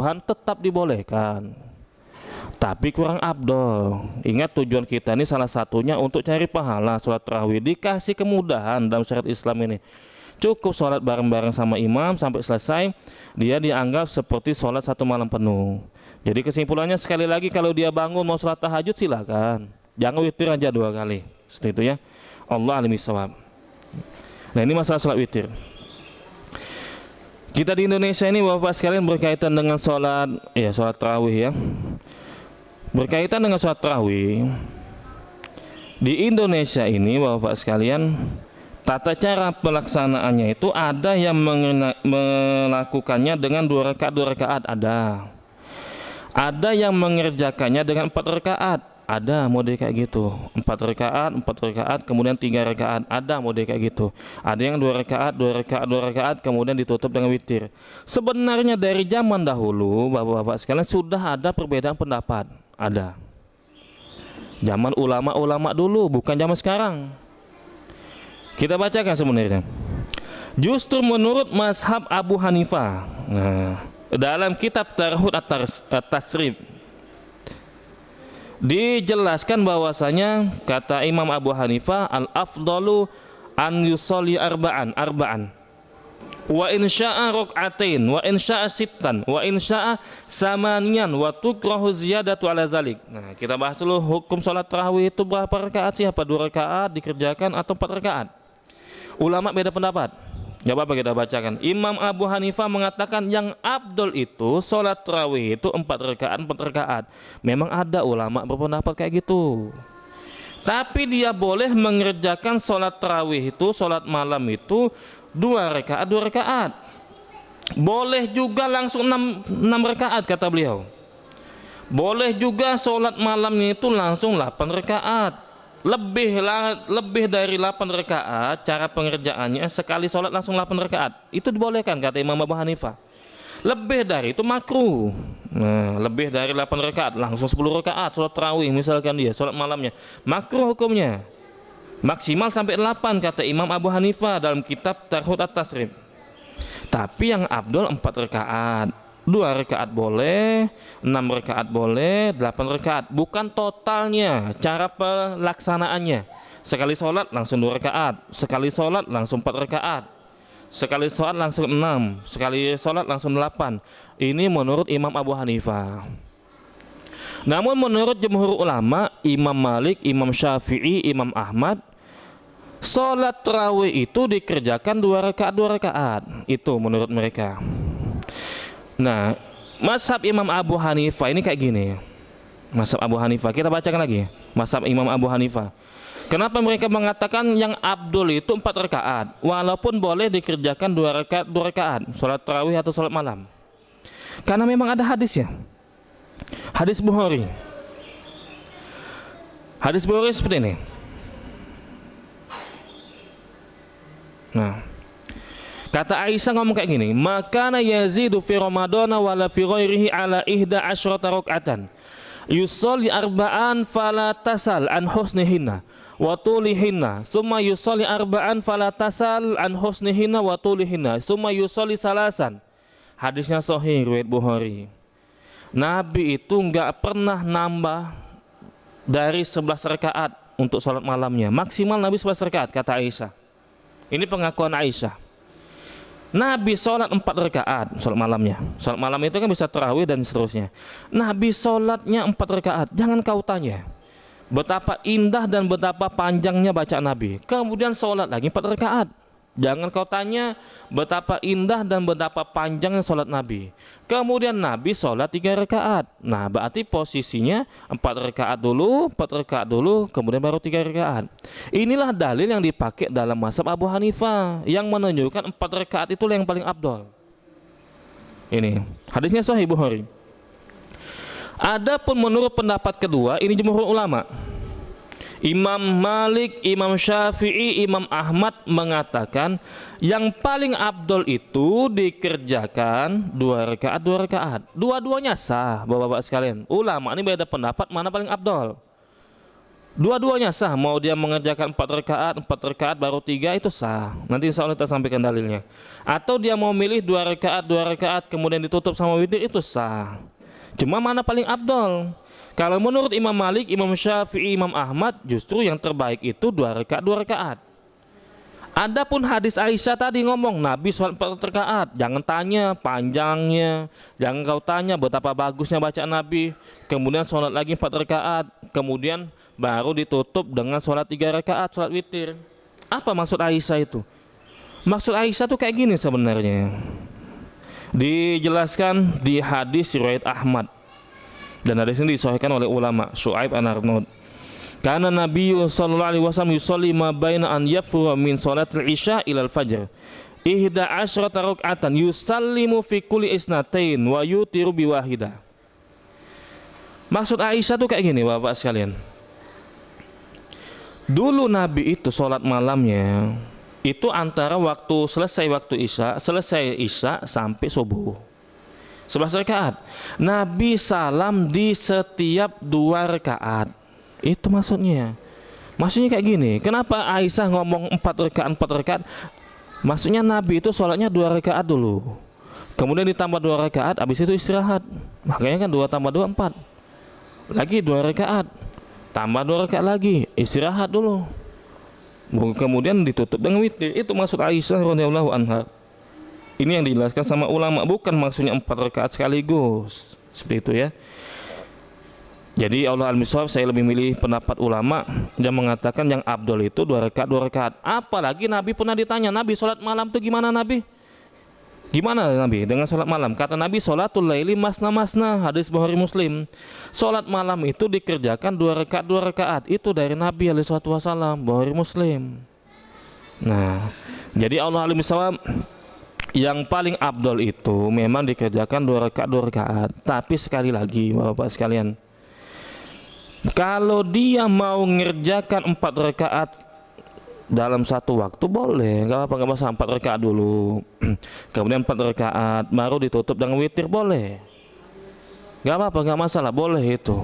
kebutuhan tetap dibolehkan, tapi kurang abdol. Ingat tujuan kita ini salah satunya untuk cari pahala. Sholat tarawih dikasih kemudahan dalam syariat Islam ini. Cukup sholat bareng-bareng sama imam sampai selesai, dia dianggap seperti sholat satu malam penuh. Jadi kesimpulannya sekali lagi, kalau dia bangun mau sholat tahajud silakan, jangan witir aja 2 kali, seperti itu ya. Allah alim bisawab. Nah, ini masalah sholat witir. Kita di Indonesia ini Bapak sekalian berkaitan dengan sholat, ya sholat tarawih ya. Berkaitan dengan sholat tarawih di Indonesia ini Bapak sekalian, tata cara pelaksanaannya itu ada yang melakukannya dengan 2 rakaat ada yang mengerjakannya dengan 4 rakaat, ada model kayak gitu, 4 rakaat kemudian 3 rakaat, ada model kayak gitu. Ada yang 2 rakaat kemudian ditutup dengan witir. Sebenarnya dari zaman dahulu Bapak-bapak sekalian sudah ada perbedaan pendapat, ada zaman ulama-ulama dulu, bukan zaman sekarang. Kita bacakan sebenarnya. Justru menurut mazhab Abu Hanifah, dalam kitab Tarhud At-Tasrib dijelaskan bahwasanya kata Imam Abu Hanifah, al-afdalu an yusolli arba'an wa insya'a rok'atain wa insya'a sittan wa insya'a samanian wa tukrahu ziyadatu ala zalik. Nah, kita bahas dulu hukum sholat tarawih itu berapa rakaat sih? Apa 2 rakaat dikerjakan atau 4 rakaat? Ulama beda pendapat. Gak apa-apa kita bacakan. Imam Abu Hanifah mengatakan yang abdul itu sholat tarawih itu 4 rakaat. Memang ada ulama berpendapat kayak gitu. Tapi dia boleh mengerjakan sholat tarawih itu, sholat malam itu 2 rakaat. Boleh juga langsung 6 rakaat kata beliau. Boleh juga sholat malamnya itu langsung 8 rakaat. Lebih dari 8 rakaat cara pengerjaannya, sekali sholat langsung 8 rakaat itu dibolehkan kata Imam Abu Hanifah. Lebih dari itu makruh. Nah, lebih dari 8 rakaat langsung 10 rakaat sholat tarawih misalkan dia sholat malamnya, makruh hukumnya. Maksimal sampai 8 kata Imam Abu Hanifah dalam kitab Tarhud At-Tasrib. Tapi yang abdul 4 rakaat. 2 rakaat boleh, 6 rakaat boleh, 8 rakaat. Bukan totalnya, cara pelaksanaannya. Sekali sholat langsung 2 rakaat, sekali sholat langsung 4 rakaat, sekali sholat langsung 6, sekali sholat langsung 8. Ini menurut Imam Abu Hanifah. Namun menurut jumhur ulama, Imam Malik, Imam Syafi'i, Imam Ahmad, sholat tarawih itu dikerjakan 2 rakaat. Itu menurut mereka. Nah, mazhab Imam Abu Hanifah ini kayak gini. Mazhab Abu Hanifah, kita bacakan lagi. Mazhab Imam Abu Hanifah. Kenapa mereka mengatakan yang abdul itu 4 rakaat, walaupun boleh dikerjakan 2 rakaat, sholat tarawih atau sholat malam? Karena memang ada hadisnya. Hadis Bukhari. Hadis Bukhari seperti ini. Nah, kata Aisyah ngomong kayak gini, makana yazidu fi ramadana wala fi ghairihi ala 11 raka'atan yusolli arba'an fala tasal an husnihinna wa tulihinna summa yusolli arba'an fala tasal an husnihinna wa tulihinna summa yusolli salasan. Hadisnya sahih riwayat Bukhari. Nabi itu enggak pernah nambah dari 11 rakaat untuk sholat malamnya. Maksimal Nabi 11 rakaat kata Aisyah. Ini pengakuan Aisyah. Nabi sholat 4 rakaat sholat malamnya. Sholat malam itu kan bisa tarawih dan seterusnya. Nabi sholatnya 4 rakaat. Jangan kau tanya betapa indah dan betapa panjangnya baca Nabi. Kemudian sholat lagi 4 rakaat. Jangan kau tanya betapa indah dan betapa panjangnya sholat Nabi. Kemudian Nabi sholat 3 rakaat. Nah, berarti posisinya 4 rakaat dulu, 4 rakaat dulu, kemudian baru 3 rakaat. Inilah dalil yang dipakai dalam mazhab Abu Hanifah yang menunjukkan 4 rakaat itulah yang paling afdol. Ini hadisnya sahih Bukhari. Adapun menurut pendapat kedua, ini jumhur ulama. Imam Malik, Imam Syafi'i, Imam Ahmad mengatakan yang paling abdol itu dikerjakan 2 rakaat. Dua-duanya sah, Bapak-bapak sekalian. Ulama ini beda pendapat mana paling abdol. Dua-duanya sah, mau dia mengerjakan 4 rakaat baru 3 itu sah. Nanti insya Allah kita sampaikan dalilnya. Atau dia mau milih 2 rakaat kemudian ditutup sama witir, itu sah. Cuma mana paling afdol? Kalau menurut Imam Malik, Imam Syafi'i, Imam Ahmad, justru yang terbaik itu 2 rakaat. Adapun hadis Aisyah tadi ngomong Nabi sholat 4 rakaat, jangan tanya panjangnya, jangan kau tanya betapa bagusnya bacaan Nabi, kemudian sholat lagi 4 rakaat, kemudian baru ditutup dengan sholat 3 rakaat, sholat witir. Apa maksud Aisyah itu? Maksud Aisyah tuh kayak gini sebenarnya. Dijelaskan di hadis riwayat Ahmad, dan hadis ini disahihkan oleh ulama Syu'aib an-Arnaud. Karena Nabi sallallahu alaihi wasallam yusolli ma baina an yafruha min salatil isya ilal fajr 11 raka'atan yusallimu fi kulli isnatain wa yutiru bi wahidah. Maksud Aisyah tuh kayak gini Bapak sekalian. Dulu Nabi itu sholat malamnya itu antara selesai isya sampai subuh 11 rakaat. Nabi salam di setiap 2 rakaat. Itu maksudnya. Maksudnya kayak gini. Kenapa Aisyah ngomong 4 rakaat? Maksudnya Nabi itu sholatnya 2 rakaat dulu, kemudian ditambah 2 rakaat, habis itu istirahat. Makanya kan 2 tambah 2 4. Lagi 2 rakaat, tambah 2 rakaat lagi, istirahat dulu, kemudian ditutup dengan witir. Itu maksud Aisyah radhiyallahu anha. Ini yang dijelaskan sama ulama, bukan maksudnya 4 rakaat sekaligus. Seperti itu ya. Jadi Allah al-Miswab, saya lebih milih pendapat ulama yang mengatakan yang afdol itu 2 rakaat. Apalagi Nabi pernah ditanya, Nabi sholat malam itu gimana Nabi? Gimana Nabi dengan sholat malam? Kata Nabi, sholatul laili masna, hadis Bukhari Muslim. Sholat malam itu dikerjakan 2 rakaat. Itu dari Nabi alaihi wasallam, Bukhari Muslim. Nah, jadi Allah al-Miswab, yang paling afdol itu memang dikerjakan 2 rakaat. Tapi sekali lagi Bapak sekalian, kalau dia mau ngerjakan 4 rakaat dalam satu waktu boleh, nggak apa-apa, nggak masalah. 4 rakaat dulu, kemudian 4 rakaat baru ditutup dengan witir, boleh, nggak apa-apa, nggak masalah, boleh itu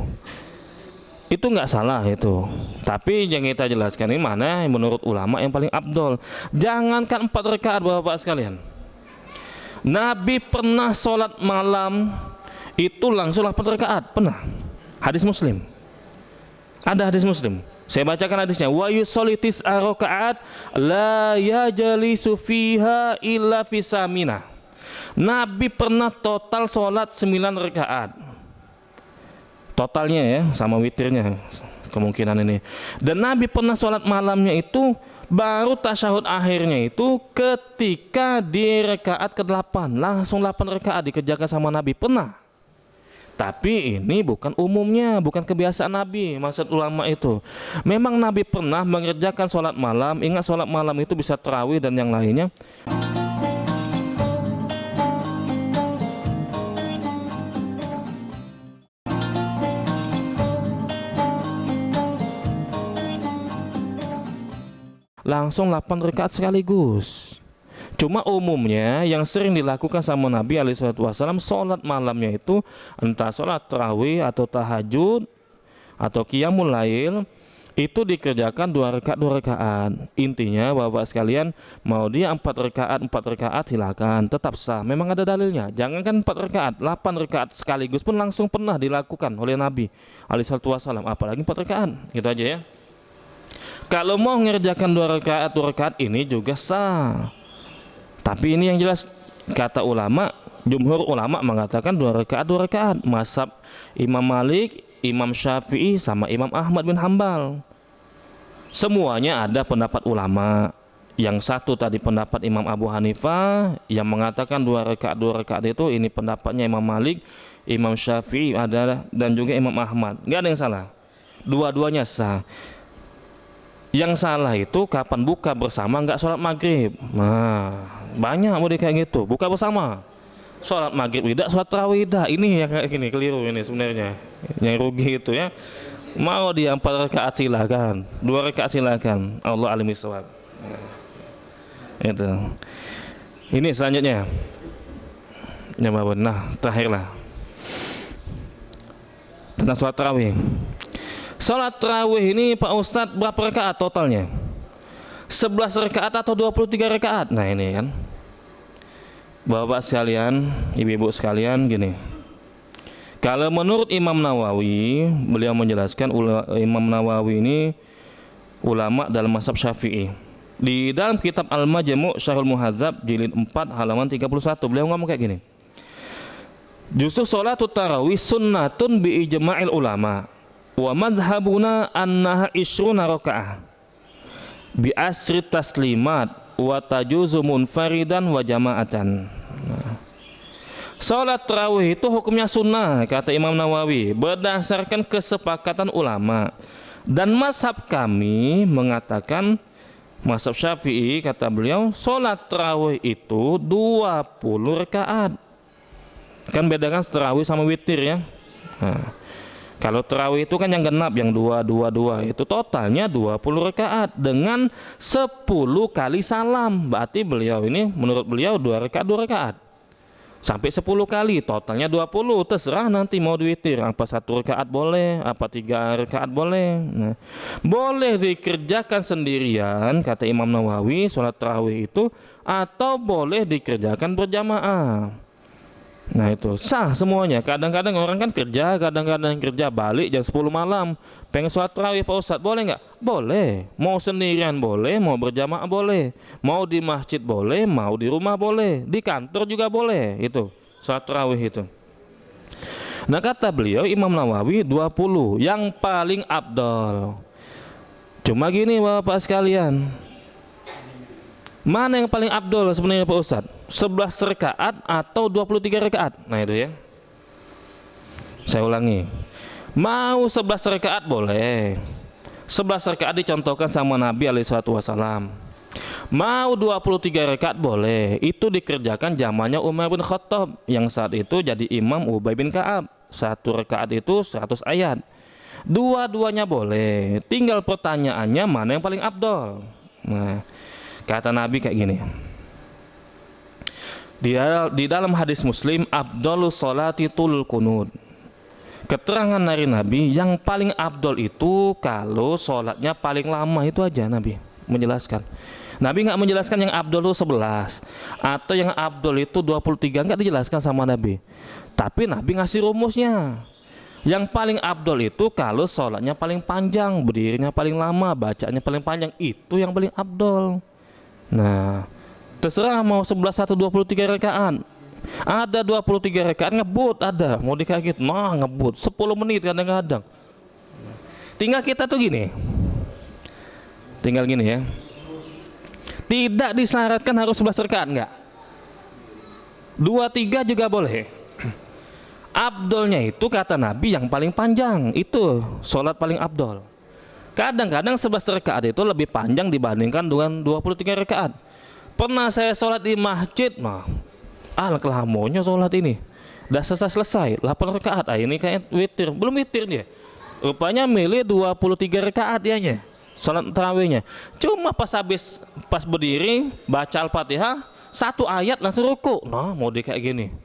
nggak salah itu. Tapi yang kita jelaskan ini mana menurut ulama yang paling afdol. Jangankan 4 rakaat Bapak sekalian, Nabi pernah sholat malam itu langsung 8 rakaat, pernah. Hadis Muslim. Ada hadis Muslim. Saya bacakan hadisnya. Wa yusolli tis'a rakaat la yajlisu fiha illa fi samina. Nabi pernah total sholat 9 rakaat. Totalnya ya, sama witirnya kemungkinan ini. Dan Nabi pernah sholat malamnya itu baru tasyahud akhirnya itu ketika di rakaat ke-8. Langsung 8 rakaat dikerjakan sama Nabi, pernah. Tapi ini bukan umumnya, bukan kebiasaan Nabi. Maksud ulama itu memang Nabi pernah mengerjakan sholat malam. Ingat, sholat malam itu bisa tarawih dan yang lainnya. Langsung 8 rakaat sekaligus. Cuma umumnya yang sering dilakukan sama Nabi alaihi wasallam sholat malamnya itu entah sholat tarawih atau tahajud atau qiyamul lail, itu dikerjakan 2 rakaat. Intinya Bapak sekalian, mau dia 4 rakaat silakan, tetap sah, memang ada dalilnya. Jangankan 4 rakaat, 8 rakaat sekaligus pun langsung pernah dilakukan oleh Nabi alaihi wasallam, apalagi 4 rakaat. Gitu aja ya. Kalau mau mengerjakan 2 rakaat ini juga sah. Tapi ini yang jelas kata ulama, jumhur ulama mengatakan 2 rakaat. Mazhab Imam Malik, Imam Syafi'i sama Imam Ahmad bin Hambal. Semuanya ada pendapat ulama. Yang satu tadi pendapat Imam Abu Hanifah yang mengatakan 2 rakaat itu, ini pendapatnya Imam Malik, Imam Syafi'i ada, dan juga Imam Ahmad. Nggak ada yang salah. Dua-duanya sah. Yang salah itu kapan buka bersama nggak sholat maghrib. Nah, banyak model kayak gitu, buka bersama, sholat maghrib tidak, sholat tarawih tidak. Ini yang kayak gini keliru ini sebenarnya, yang rugi itu ya. Mau dia 4 rakaat silakan, 2 rakaat silakan. Allah alim bisawab. Itu. Ini selanjutnya. Nah, terakhirlah tentang sholat tarawih. Salat tarawih ini Pak Ustadz berapa rakaat totalnya? 11 rakaat atau 23 rakaat? Nah ini kan, Bapak sekalian, ibu-ibu sekalian, gini. Kalau menurut Imam Nawawi, beliau menjelaskan, Imam Nawawi ini ulama dalam mazhab Syafi'i. Di dalam kitab Al-Majmu' Syarhul Muhadzab jilid 4 halaman 31, beliau ngomong kayak gini. Justru sholatut tarawih sunnatun bi ijma'il ulama wa madhabuna annaha isruna raka'ah bi asri taslimat wa tajuzu munfaridan wa jama'atan. Salat tarawih itu hukumnya sunnah kata Imam Nawawi berdasarkan kesepakatan ulama, dan mazhab kami mengatakan, mazhab Syafi'i kata beliau, salat tarawih itu 20 rakaat. Kan bedakan tarawih sama witir ya. Nah, kalau tarawih itu kan yang genap, yang 2 itu totalnya 20 rakaat dengan 10 kali salam. Berarti beliau ini menurut beliau 2 rakaat sampai 10 kali, totalnya 20. Terserah nanti mau diwitir, apa 1 rakaat boleh, apa 3 rakaat boleh. Nah, boleh dikerjakan sendirian kata Imam Nawawi sholat tarawih itu, atau boleh dikerjakan berjamaah. Nah itu sah semuanya. Kadang-kadang orang kan kerja, kadang-kadang kerja balik jam 10 malam, pengen sholat tarawih Pak Ustadz, boleh nggak? Boleh. Mau sendirian boleh, mau berjamaah boleh, mau di masjid boleh, mau di rumah boleh, di kantor juga boleh. Itu sholat tarawih itu. Nah kata beliau Imam Nawawi 20 yang paling abdol. Cuma gini Bapak sekalian, mana yang paling abdol sebenarnya Pak Ustadz? 11 rakaat atau 23 rakaat? Nah itu ya. Saya ulangi. Mau 11 rakaat boleh. 11 rakaat dicontohkan sama Nabi SAW. Mau 23 rakaat boleh. Itu dikerjakan zamannya Umar bin Khattab yang saat itu jadi imam Ubay bin Ka'ab. 1 rakaat itu 100 ayat. Dua-duanya boleh. Tinggal pertanyaannya mana yang paling abdol. Nah, kata Nabi kayak gini. Di dalam hadis Muslim, afdhalus sholati tulul qunut. Keterangan dari Nabi yang paling abdol itu kalau sholatnya paling lama, itu aja Nabi menjelaskan. Nabi nggak menjelaskan yang abdol itu 11 atau yang abdol itu 23, nggak dijelaskan sama Nabi. Tapi Nabi ngasih rumusnya. Yang paling abdol itu kalau sholatnya paling panjang, berdirinya paling lama, bacanya paling panjang, itu yang paling abdol. Nah, terserah mau 11 atau 23 rakaat. Ada 23 rakaat ngebut, ada mau dikaget, nah ngebut 10 menit kadang-kadang. Tinggal kita tuh gini. Tinggal gini ya. Tidak disyaratkan harus 11 rakaat, enggak. 23 juga boleh. Abdolnya itu kata Nabi yang paling panjang, itu sholat paling abdol. Kadang-kadang 11 rakaat itu lebih panjang dibandingkan dengan 23 rakaat. Pernah saya sholat di masjid, kelamonnya sholat ini udah selesai 8 rakaat. Ini kayak witir, belum witir dia. Rupanya milih 23 rakaat dianya sholat tarawihnya. Cuma pas berdiri baca Al-Fatihah 1 ayat langsung ruku. Nah mau kayak gini,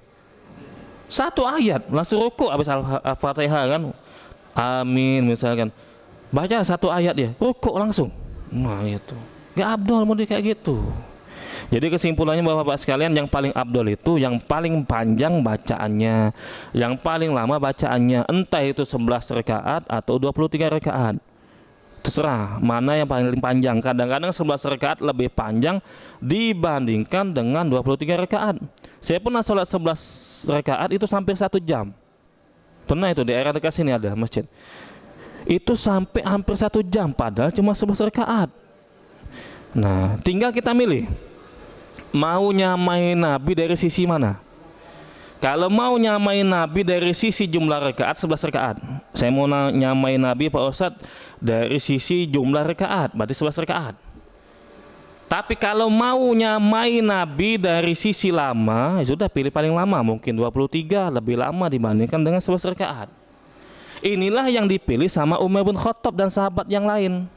1 ayat langsung ruku habis Al-Fatihah kan, amin misalkan, baca 1 ayat dia ruku langsung. Nah itu gak abdol mau kayak gitu. Jadi kesimpulannya Bapak-bapak sekalian, yang paling abdol itu yang paling panjang bacaannya, yang paling lama bacaannya, entah itu 11 rakaat atau 23 rakaat. Terserah mana yang paling panjang. Kadang-kadang 11 rakaat lebih panjang dibandingkan dengan 23 rakaat. Saya pernah sholat 11 rakaat itu sampai 1 jam. Pernah itu di daerah dekat sini ada masjid. Itu sampai hampir 1 jam padahal cuma 11 rakaat. Nah, tinggal kita milih mau nyamain Nabi dari sisi mana. Kalau mau nyamain Nabi dari sisi jumlah rakaat 11 rakaat, saya mau nyamain Nabi Pak Ustadz dari sisi jumlah rakaat, berarti 11 rakaat. Tapi kalau mau nyamain Nabi dari sisi lama, ya sudah pilih paling lama, mungkin 23, lebih lama dibandingkan dengan 11 rakaat. Inilah yang dipilih sama Umar bin Khattab dan sahabat yang lain.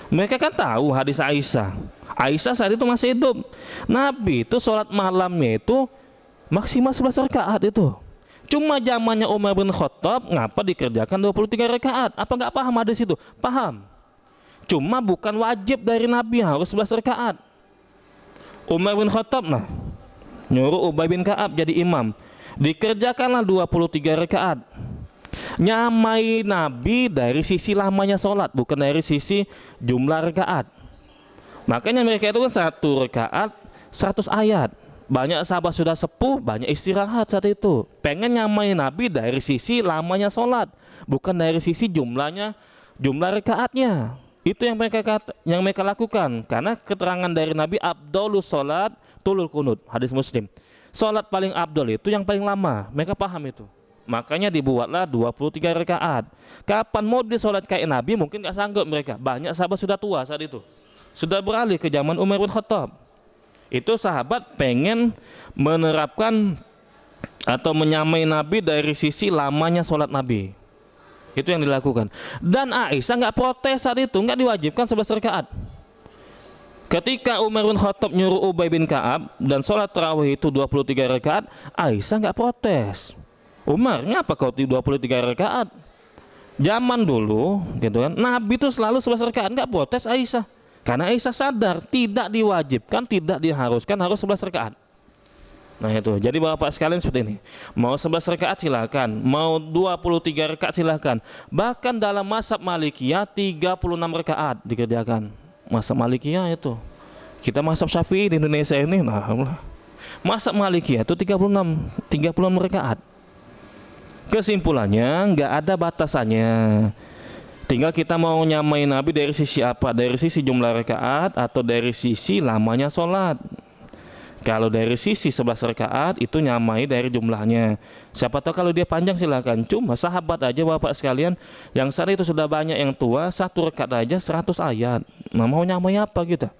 Mereka kan tahu hadis Aisyah. Aisyah saat itu masih hidup. Nabi itu sholat malamnya itu maksimal 11 rakaat itu. Cuma zamannya Umar bin Khattab ngapa dikerjakan 23 rakaat? Apa nggak paham hadis itu? Paham. Cuma bukan wajib dari Nabi harus 11 rakaat. Umar bin Khattab nah nyuruh Ubay bin Ka'ab jadi imam. Dikerjakanlah 23 rakaat. Nyamai Nabi dari sisi lamanya sholat, bukan dari sisi jumlah rakaat. Makanya mereka itu kan 1 rakaat 100 ayat. Banyak sahabat sudah sepuh, banyak istirahat saat itu. Pengen nyamai Nabi dari sisi lamanya sholat, bukan dari sisi jumlah rakaatnya. Itu yang mereka lakukan. Karena keterangan dari Nabi, Abdulus sholat tulul kunut, hadis Muslim. Sholat paling abdul itu yang paling lama. Mereka paham itu. Makanya dibuatlah 23 rakaat. Kapan mau disolat kayak Nabi mungkin gak sanggup mereka. Banyak sahabat sudah tua saat itu, sudah beralih ke zaman Umar bin Khattab. Itu sahabat pengen menerapkan atau menyamai Nabi dari sisi lamanya sholat Nabi. Itu yang dilakukan. Dan Aisyah nggak protes saat itu, nggak diwajibkan 11 rakaat. Ketika Umar bin Khattab nyuruh Ubay bin Ka'ab dan sholat tarawih itu 23 rakaat, Aisyah nggak protes. Umar, ngapa kau 23 rakaat? Zaman dulu, gitu kan, Nabi itu selalu 11 rakaat, nggak protes Aisyah. Karena Aisyah sadar tidak diwajibkan, tidak diharuskan harus 11 rakaat. Nah itu, jadi bapak sekalian seperti ini. Mau 11 rakaat silakan, mau 23 rakaat silakan. Bahkan dalam mazhab Malikiyah 36 rakaat dikerjakan. Mazhab Malikiyah itu. Kita mazhab Syafi'i di Indonesia ini, nah mazhab Malikiyah itu 36 rakaat. Kesimpulannya nggak ada batasannya. Tinggal kita mau nyamain Nabi dari sisi apa? Dari sisi jumlah rakaat atau dari sisi lamanya sholat. Kalau dari sisi 11 rakaat itu nyamai dari jumlahnya. Siapa tahu kalau dia panjang silakan. Cuma sahabat aja bapak sekalian yang saat itu sudah banyak yang tua, 1 rakaat aja 100 ayat. Nah mau nyamai apa kita?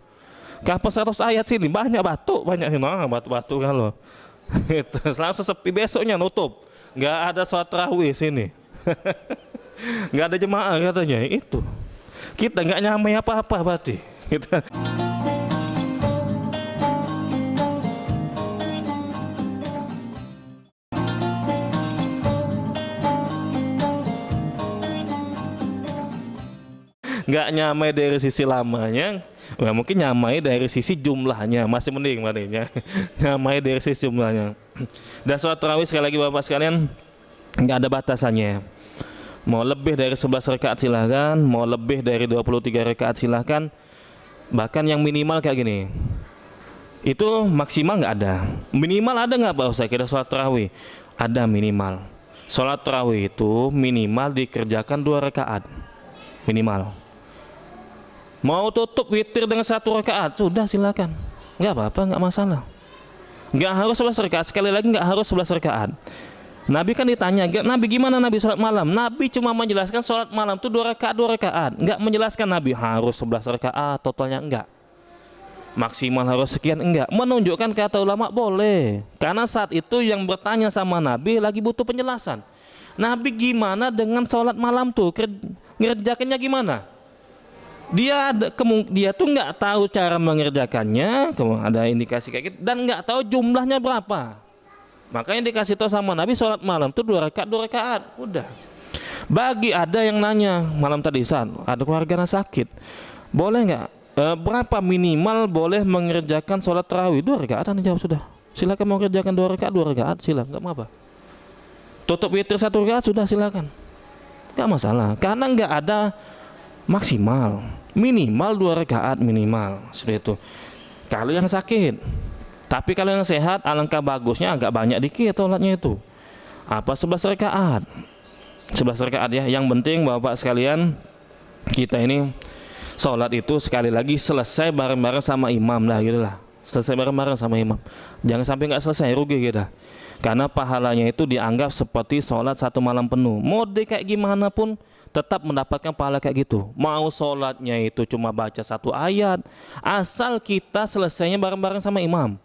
Kapan 100 ayat sini? Banyak batu, banyak sini. Nah batu-batu kalau itu langsung sepi, besoknya nutup. Nggak ada sholat tarawih sini. Nggak ada jemaah katanya. Itu kita nggak nyamai apa-apa berarti kita. Nggak nyamai dari sisi lamanya, ya mungkin nyamai dari sisi jumlahnya masih mending ya. Nyamai dari sisi jumlahnya. Dan sholat tarawih sekali lagi bapak sekalian nggak ada batasannya. Mau lebih dari 11 rakaat silahkan, mau lebih dari 23 rakaat silahkan. Bahkan yang minimal kayak gini, itu maksimal nggak ada. Minimal ada nggak Pak Ustaz kita sholat tarawih? Ada minimal. Sholat tarawih itu minimal dikerjakan 2 rakaat minimal. Mau tutup witir dengan 1 rakaat sudah silakan, nggak apa-apa, nggak masalah. Nggak harus 11 rakaat, sekali lagi nggak harus 11 rakaat. Nabi kan ditanya, Nabi gimana Nabi sholat malam? Nabi cuma menjelaskan sholat malam itu 2 rakaat 2 rakaat, nggak menjelaskan Nabi harus 11 rakaat totalnya, enggak. Maksimal harus sekian, enggak. Menunjukkan kata ulama boleh, karena saat itu yang bertanya sama Nabi lagi butuh penjelasan. Nabi gimana dengan sholat malam tuh, ngerjakannya gimana? Dia tuh nggak tahu cara mengerjakannya, ada indikasi kayak gitu, dan nggak tahu jumlahnya berapa. Makanya dikasih tahu sama Nabi sholat malam tuh 2 rakaat 2 rakaat, udah. Bagi ada yang nanya malam tadi saat ada keluarga sakit, boleh nggak? Berapa minimal boleh mengerjakan sholat tarawih? 2 rakaat, Anda jawab sudah. Silakan mau kerjakan 2 rakaat 2 rakaat, silakan, nggak apa-apa. Tutup witir 1 rakaat sudah silakan, nggak masalah. Karena nggak ada maksimal, minimal 2 rakaat minimal seperti itu. Kalau yang sakit, tapi kalau yang sehat alangkah bagusnya agak banyak dikit sholatnya itu. Apa 11 rakaat? 11 rakaat ya. Yang penting bapak sekalian kita ini sholat itu sekali lagi selesai bareng-bareng sama imam lah gitu lah. Selesai bareng-bareng sama imam. Jangan sampai nggak selesai, rugi kita. Karena pahalanya itu dianggap seperti sholat 1 malam penuh. Mode kayak gimana pun tetap mendapatkan pahala kayak gitu. Mau sholatnya itu cuma baca 1 ayat, asal kita selesainya bareng-bareng sama imam.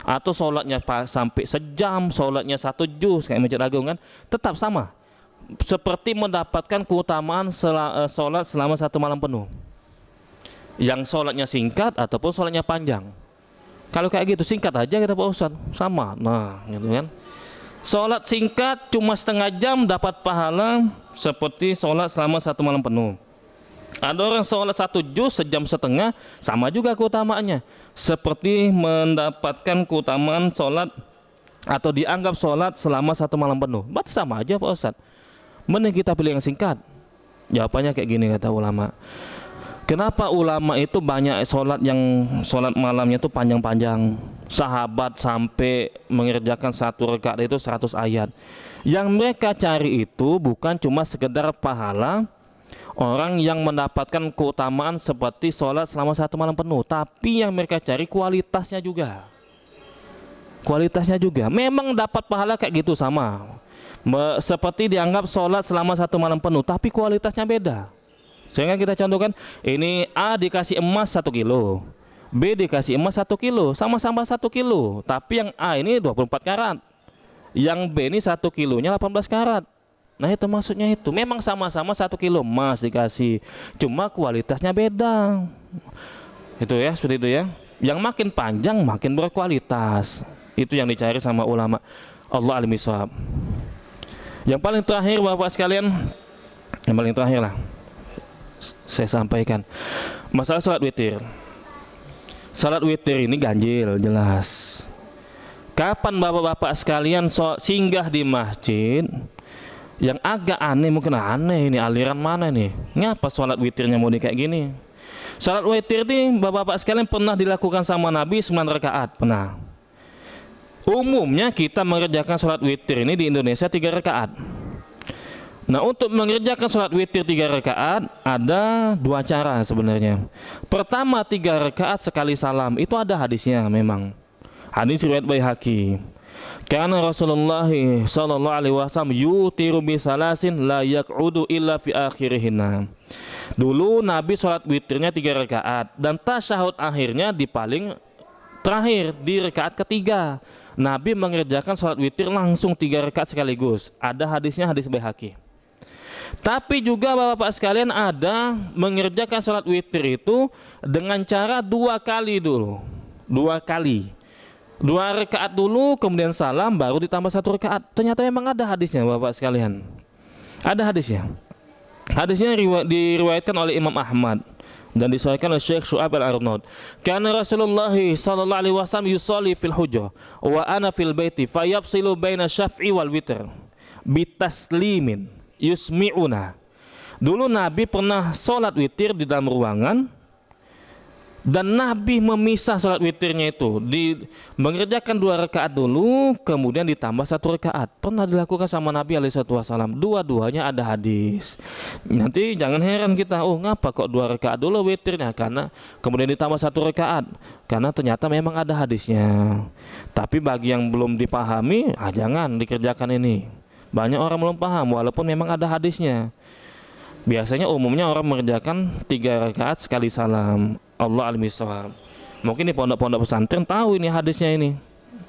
Atau sholatnya sampai sejam, sholatnya 1 juz kayak Masjid Agung kan, tetap sama. Seperti mendapatkan keutamaan sholat selama 1 malam penuh. Yang sholatnya singkat ataupun sholatnya panjang. Kalau kayak gitu singkat aja kita Pak Ustaz, sama. Nah gitu kan. Sholat singkat cuma setengah jam dapat pahala seperti sholat selama 1 malam penuh. Ada orang sholat 1 juz sejam setengah, sama juga keutamaannya, seperti mendapatkan keutamaan sholat atau dianggap sholat selama 1 malam penuh. Berarti sama aja Pak Ustadz. Mending kita pilih yang singkat. Jawabannya kayak gini kata ulama. Kenapa ulama itu banyak sholat malamnya itu panjang-panjang? Sahabat sampai mengerjakan 1 rakaat itu 100 ayat. Yang mereka cari itu bukan cuma sekedar pahala orang yang mendapatkan keutamaan seperti sholat selama 1 malam penuh, tapi yang mereka cari kualitasnya juga. Kualitasnya juga. Memang dapat pahala kayak gitu sama. Seperti dianggap sholat selama 1 malam penuh, tapi kualitasnya beda. Sehingga kita contohkan, ini A dikasih emas 1 kilo, B dikasih emas 1 kilo, sama-sama 1 kilo, tapi yang A ini 24 karat, yang B ini 1 kilonya 18 karat. Nah itu maksudnya itu, memang sama-sama 1 kilo emas dikasih, cuma kualitasnya beda. Itu ya, seperti itu ya. Yang makin panjang makin berkualitas. Itu yang dicari sama ulama. Allah alim bisawab. Yang paling terakhir Bapak sekalian, yang paling terakhir lah saya sampaikan masalah salat witir. Salat witir ini ganjil jelas. Kapan bapak-bapak sekalian singgah di masjid, yang agak aneh, mungkin aneh ini aliran mana nih, ngapa salat witirnya mau kayak gini? Salat witir ini bapak-bapak sekalian pernah dilakukan sama Nabi 9 rakaat, pernah. Umumnya kita mengerjakan salat witir ini di Indonesia 3 rakaat. Nah, untuk mengerjakan sholat witir 3 rakaat ada 2 cara sebenarnya. Pertama 3 rakaat sekali salam, itu ada hadisnya memang. Hadis riwayat Baihaqi. Karena Rasulullah sallallahu alaihi wasallam yutiru bi salasin la yaq'udu illa fi akhirihinna. Dulu Nabi sholat witirnya 3 rakaat dan tasyahud akhirnya di paling terakhir di rakaat ketiga. Nabi mengerjakan sholat witir langsung 3 rakaat sekaligus. Ada hadisnya, hadis Baihaqi. Tapi juga bapak-bapak sekalian ada mengerjakan sholat witir itu dengan cara 2 kali dulu, 2 kali, 2 rakaat dulu kemudian salam baru ditambah 1 rakaat. Ternyata memang ada hadisnya bapak sekalian, ada hadisnya. Hadisnya diriwayatkan oleh Imam Ahmad dan disahihkan oleh Syekh Syu'aib Al-Arnaud. Karena Rasulullah sallallahu alaihi wasallam yusolli fil hujrah wa ana fil baiti fayafsilu baina syaf'i wal witr bitaslimin yusmi'una. Dulu Nabi pernah sholat witir di dalam ruangan dan Nabi memisah sholat witirnya itu, mengerjakan 2 rakaat dulu kemudian ditambah 1 rakaat. Pernah dilakukan sama Nabi alaihissalam. Dua-duanya ada hadis. Nanti jangan heran kita, oh ngapa kok 2 rakaat dulu witirnya, karena kemudian ditambah 1 rakaat, karena ternyata memang ada hadisnya. Tapi bagi yang belum dipahami, jangan dikerjakan ini. Banyak orang belum paham walaupun memang ada hadisnya. Biasanya umumnya orang mengerjakan 3 rakaat sekali salam. Allah alim bisawab. Mungkin di pondok-pondok pesantren tahu ini hadisnya ini.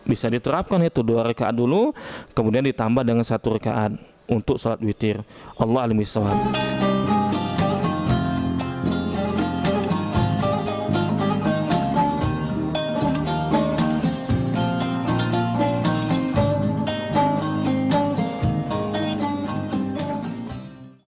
Bisa diterapkan itu 2 rakaat dulu kemudian ditambah dengan 1 rakaat untuk salat witir. Allah alim bisawab.